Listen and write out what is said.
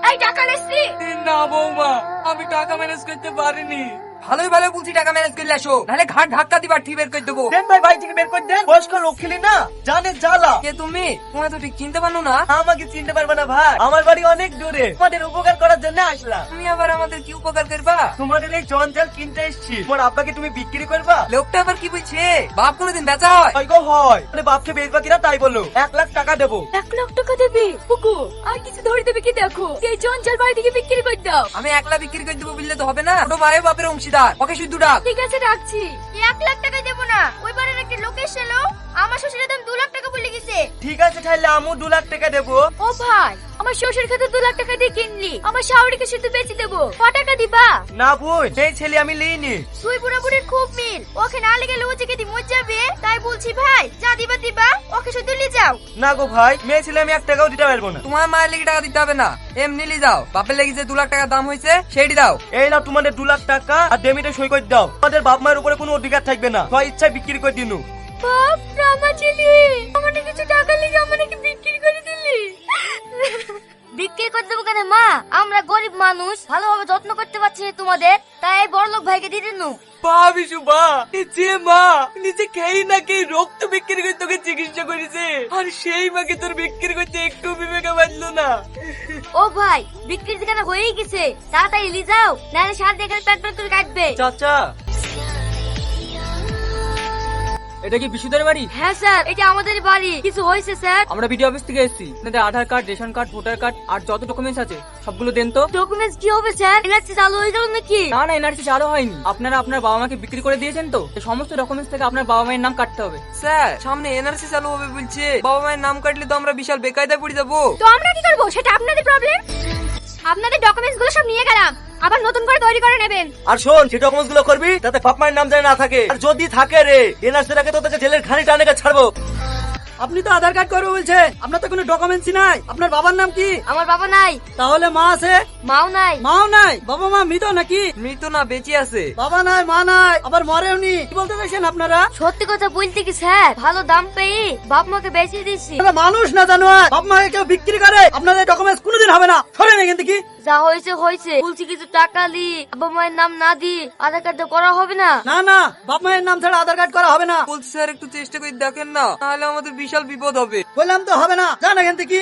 এই টাকা লেসি না বৌমা, আমি টাকা ম্যানেজ করতে পারিনি। ভালোই ভালো বলছি টাকা ম্যানেজ করে আসো, নাহলে ঘাট ধাক্কা দিবার ঠিক বের করে দেবো। দেন ভাই, ভাই থেকে বের করে দেন। বয়স্ক লোক খেলি না, জানে জ্বালা। কে তুমি? তোমায় তো ঠিক চিনতে পারলো না। আমাকে চিনতে পারবে না ভাই, আমার বাড়ি অনেক দূরে। তোমাদের উপকার করার জন্য আসলাম। তুমি আবার আমাদের কি উপকার করবা? তোমাদের এই জঞ্জাল কিনতে এসছি। তোমার আব্বাকে তুমি বিক্রি করবা? লোকটা আবার কি বলছে? বাপ কোনোদিন বেচা হয়? হয় গো হয়। মানে বাপকে বেচবা কিনা তাই বলো। 1,00,000 টাকা দেবো। 1,00,000 টাকা দেবে বুকু? আর কিছু ধরে দেবে কি দেখো, এই জঞ্জাল বাড়ি থেকে বিক্রি করে দাও। আমি একলা বিক্রি করে দেবো বললে তো হবে না। ছোট ভাই বাপের অংশীদার, ওকে শুধু ডাক। ঠিক আছে রাখছি। 1,00,000 টাকা দেবো না। ওই বাড়ির একটা লোক এসেলো, আমার শ্বশুরের দাম 2,00,000 টাকা বলে গেছে। ঠিক আছে তাহলে আমু 2,00,000 টাকা দেবো। ও ভাই, আমার শ্বশুর খেতে 2,00,000 টাকা দিয়ে কিনলি, আমার শাওরিকে শুধু বেচে দেবো। ক টাকা দিবা? না বোন, সেই ছেলে আমি লিইনি। তুই বুড়া বুড়ির খুব মিল, ওকে না লেগে লুচি খেতে মজ যাবে। তাই বলছি ভাই, যা দিবা দিবা, ওকে শুধু নিয়ে যাও। না গো ভাই, মেয়ে ছেলে আমি 1 টাকাও দিতে পারবো না। তোমার মায়ের লেগে টাকা দিতে হবে না, এমনি নিয়ে যাও। বাপের লেগে যে 2,00,000 টাকা দাম হয়েছে সেইটি দাও। এই না তোমাদের 2,00,000 টাকা আর ডেমিটে সই করে দাও। তোমাদের বাপ মায়ের উপরে কোনো অধিকার থাকবে না, হয় ইচ্ছায় বিক্রি করে দিনু। বাপ রামা ছেলে, আমাকে কিছু টাকা লেগে আমাকে বিক্রি করে দিলি। বিক্রি করে দেবো কেন মা? আমরা গরিব মানুষ, ভালোভাবে যত্ন করতে পারছি না তোমাদের, তাই বড়লোক ভাইকে দিয়ে দিনু। ভাবিসু বা, যে মা নিজে খেয়ে না খেয়ে রক্ত বিক্রি করে তোকে চিকিৎসা করেছে, আর সেই মাকে তোর বিক্রি করতে একটু বিবেকে বাঁচলো না। ও ভাই, বিক্রির ঠিকানা হয়েই গেছে, তাড়াতাড়ি নিয়ে যাও, নাহলে সাথে এখানে পেট পেট করে কাটবে। চাচা, এটা কি বিশুদের বাড়ি? হ্যাঁ স্যার, এটা আমাদের বাড়ি। কিছু হয়েছে স্যার? আমরা বিডিও অফিস থেকে এসেছি। আপনাদের Aadhaar card, ration card, voter card আর যত ডকুমেন্টস আছে সবগুলো দেন তো। ডকুমেন্টস কি হবে স্যার? এনআরসি চালু হয়ে গেল নাকি? না না, এনআরসি চালু হয়নি। আপনারা আপনার বাবা মাকে বিক্রি করে দিয়েছেন তো, এই সমস্ত ডকুমেন্টস থেকে আপনার বাবা মায়ের নাম কাটতে হবে। স্যার, সামনে এনআরসি চালু হবে বলছে, বাবা মায়ের নাম কাটলে তো আমরা বিশাল বেকায়দায় পড়ে যাবো। তো আমরা কি করবো? সেটা আপনাদের প্রবলেম। আপনাদের ডকুমেন্টস গুলো সব নিয়ে গেলাম, আবার নতুন করে তৈরি করে নেবেন। আর শোন, যে ডকুমেন্টস গুলো করবি তাতে বাপ মায়ের নাম জানি না থাকে, আর যদি থাকে রে এনআরসি রাখে তো তোকে জেলের খানি টানে ছাড়বো। আপনি তো আধার কার্ড করবো বলছে, আপনার তো কোনো ডকুমেন্টসই নাই। আপনার বাবার নাম কি? আমার বাবা নাই। তাহলে মা আছে? মাও নাই। মাও নাই? বাবা মা মৃত নাকি? মৃত না, বেঁচে আছে। বাবা নাই, মা নাই, আবার মরেওনি। কি বলতে চাইছেন আপনারা? সত্যি কথা বলতে কি স্যার, ভালো দাম পেয়ে বাপ মাকে বেঁচে দিচ্ছি। আপনারা মানুষ না জানোয়ার? বাপ মাকে কেউ বিক্রি করে? আপনাদের ডকুমেন্টস কোনোদিন হবে না। সরেন এখান থেকে। যা হয়েছে হয়েছে, বলছি কিছু টাকা দি, বাবা মায়ের নাম না দি আধার কার্ড করা হবে না। না না, বাপ মায়ের নাম ছাড়া আধার কার্ড করা হবে না। বলছি স্যার, একটু চেষ্টা করে দেখেন না, তাহলে আমাদের বিশাল বিপদ হবে। বললাম তো হবে না, যান এখান থেকে।